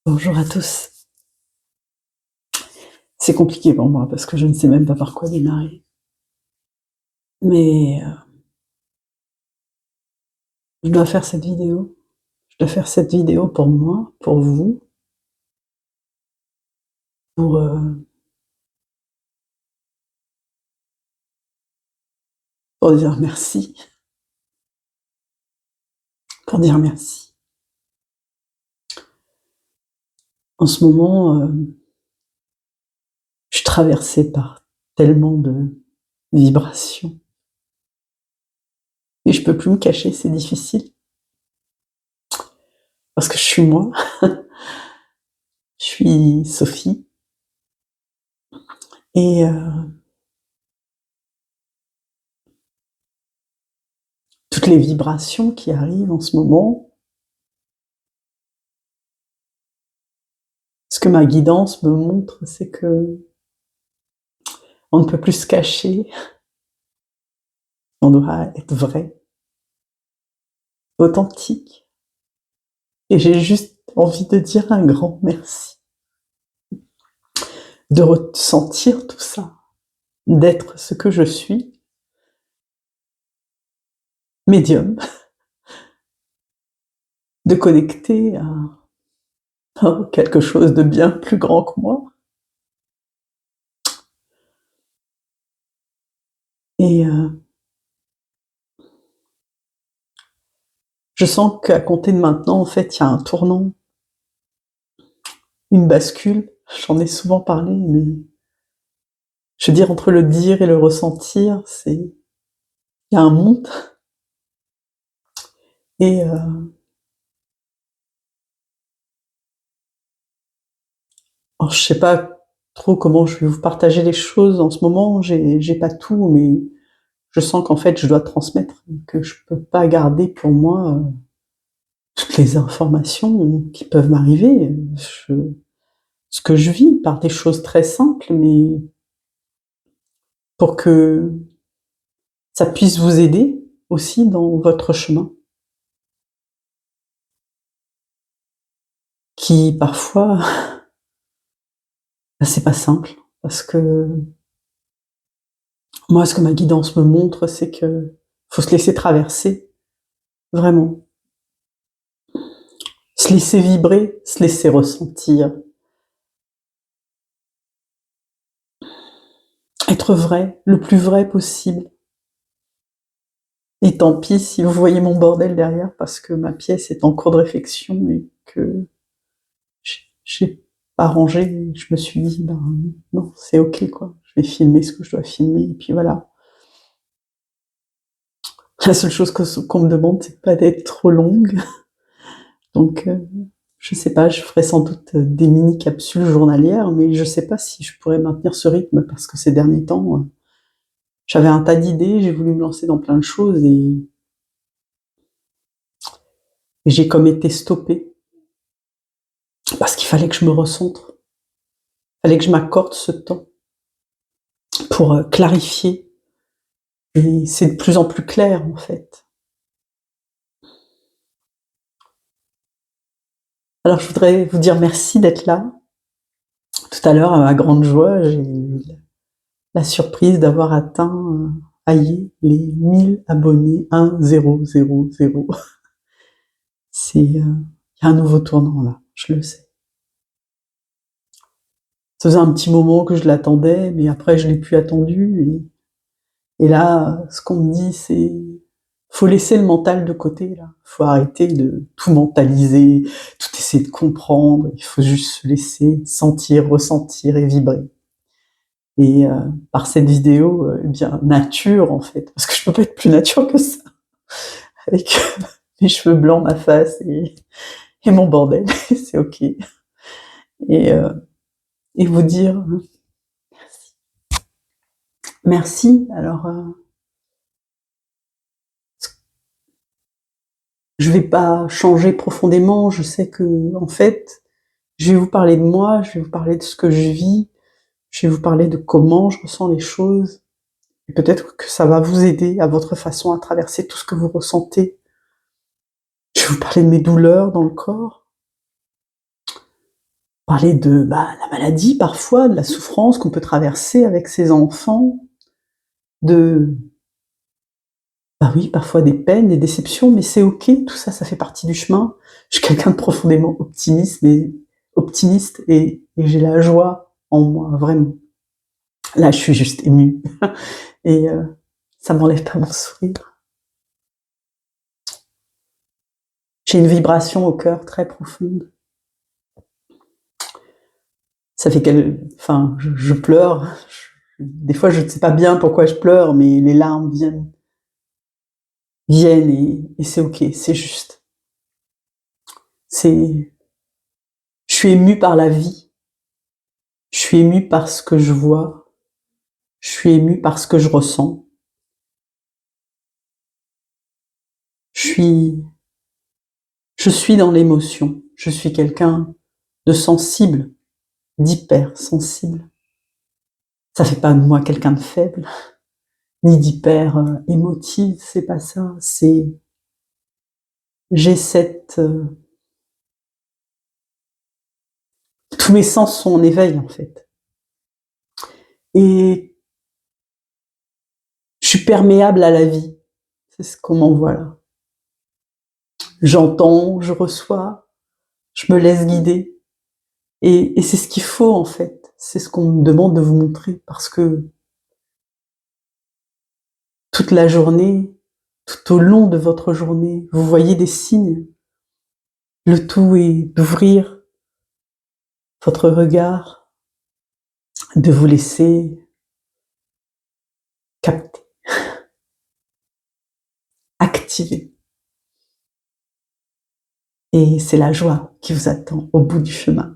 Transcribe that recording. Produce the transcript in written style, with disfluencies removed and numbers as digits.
Bonjour à tous. C'est compliqué pour moi parce que je ne sais même pas par quoi démarrer. Mais je dois faire cette vidéo. Je dois faire cette vidéo pour moi, pour vous, pour, pour dire merci. Pour dire merci. En ce moment, je suis traversée par tellement de vibrations et je peux plus me cacher, c'est difficile. Parce que je suis moi. Je suis Sophie et toutes les vibrations qui arrivent en ce moment, ce que ma guidance me montre, c'est qu'on ne peut plus se cacher, on doit être vrai, authentique. Et j'ai juste envie de dire un grand merci, de ressentir tout ça, d'être ce que je suis, médium, de connecter à quelque chose de bien plus grand que moi. Et je sens qu'à compter de maintenant, en fait, il y a un tournant, une bascule. J'en ai souvent parlé, mais je veux dire, entre le dire et le ressentir, il y a un monde. Et alors, je sais pas trop comment je vais vous partager les choses en ce moment. J'ai pas tout, mais je sens qu'en fait, je dois transmettre, que je peux pas garder pour moi toutes les informations qui peuvent m'arriver. Ce que je vis par des choses très simples, mais pour que ça puisse vous aider aussi dans votre chemin, qui parfois, c'est pas simple, parce que moi, ce que ma guidance me montre, c'est que faut se laisser traverser, vraiment. Se laisser vibrer, se laisser ressentir. Être vrai, le plus vrai possible. Et tant pis si vous voyez mon bordel derrière, parce que ma pièce est en cours de réfection et que j'ai pas rangé. Je me suis dit, ben non, c'est ok quoi. Je vais filmer ce que je dois filmer et puis voilà. La seule chose qu'on me demande, c'est pas d'être trop longue. Donc, je sais pas, je ferai sans doute des mini capsules journalières, mais je sais pas si je pourrais maintenir ce rythme parce que ces derniers temps, j'avais un tas d'idées, j'ai voulu me lancer dans plein de choses et j'ai comme été stoppée parce qu'il fallait que je me recentre, il fallait que je m'accorde ce temps pour clarifier. Et c'est de plus en plus clair en fait. Alors je voudrais vous dire merci d'être là. Tout à l'heure, à ma grande joie, j'ai eu la surprise d'avoir atteint, aïe, les 1000 abonnés, 1000. C'est, il y a un nouveau tournant là, je le sais. Ça faisait un petit moment que je l'attendais, mais après je l'ai plus attendu. Et là, ce qu'on me dit, c'est faut laisser le mental de côté là. Faut arrêter de tout mentaliser, tout essayer de comprendre. Il faut juste se laisser sentir, ressentir et vibrer. Et par cette vidéo, eh bien nature en fait, parce que je peux pas être plus nature que ça, avec mes cheveux blancs, ma face et mon bordel, c'est ok. Et, euh, et vous dire merci. Merci. Alors, je vais pas changer profondément. Je sais que, en fait, je vais vous parler de moi, je vais vous parler de ce que je vis, je vais vous parler de comment je ressens les choses. Et peut-être que ça va vous aider à votre façon à traverser tout ce que vous ressentez. Je vais vous parler de mes douleurs dans le corps. parler de la maladie parfois, de la souffrance qu'on peut traverser avec ses enfants, de oui, parfois des peines, des déceptions, mais c'est OK, tout ça, ça fait partie du chemin. Je suis quelqu'un de profondément optimiste et j'ai la joie en moi, vraiment. Là, je suis juste émue et ça m'enlève pas mon sourire. J'ai une vibration au cœur très profonde. Ça fait enfin, je pleure. Des fois, je ne sais pas bien pourquoi je pleure, mais les larmes viennent et c'est OK, c'est juste. Je suis émue par la vie. Je suis émue par ce que je vois. Je suis émue par ce que je ressens. Je suis dans l'émotion. Je suis quelqu'un de sensible, d'hyper sensible. Ça fait pas de moi quelqu'un de faible, ni d'hyper émotive, c'est pas ça. J'ai tous mes sens sont en éveil en fait. Et je suis perméable à la vie. C'est ce qu'on m'envoie là. J'entends, je reçois, je me laisse guider. Et c'est ce qu'il faut en fait. C'est ce qu'on me demande de vous montrer parce que toute la journée, tout au long de votre journée, vous voyez des signes. Le tout est d'ouvrir votre regard, de vous laisser capter, activer. Et c'est la joie qui vous attend au bout du chemin.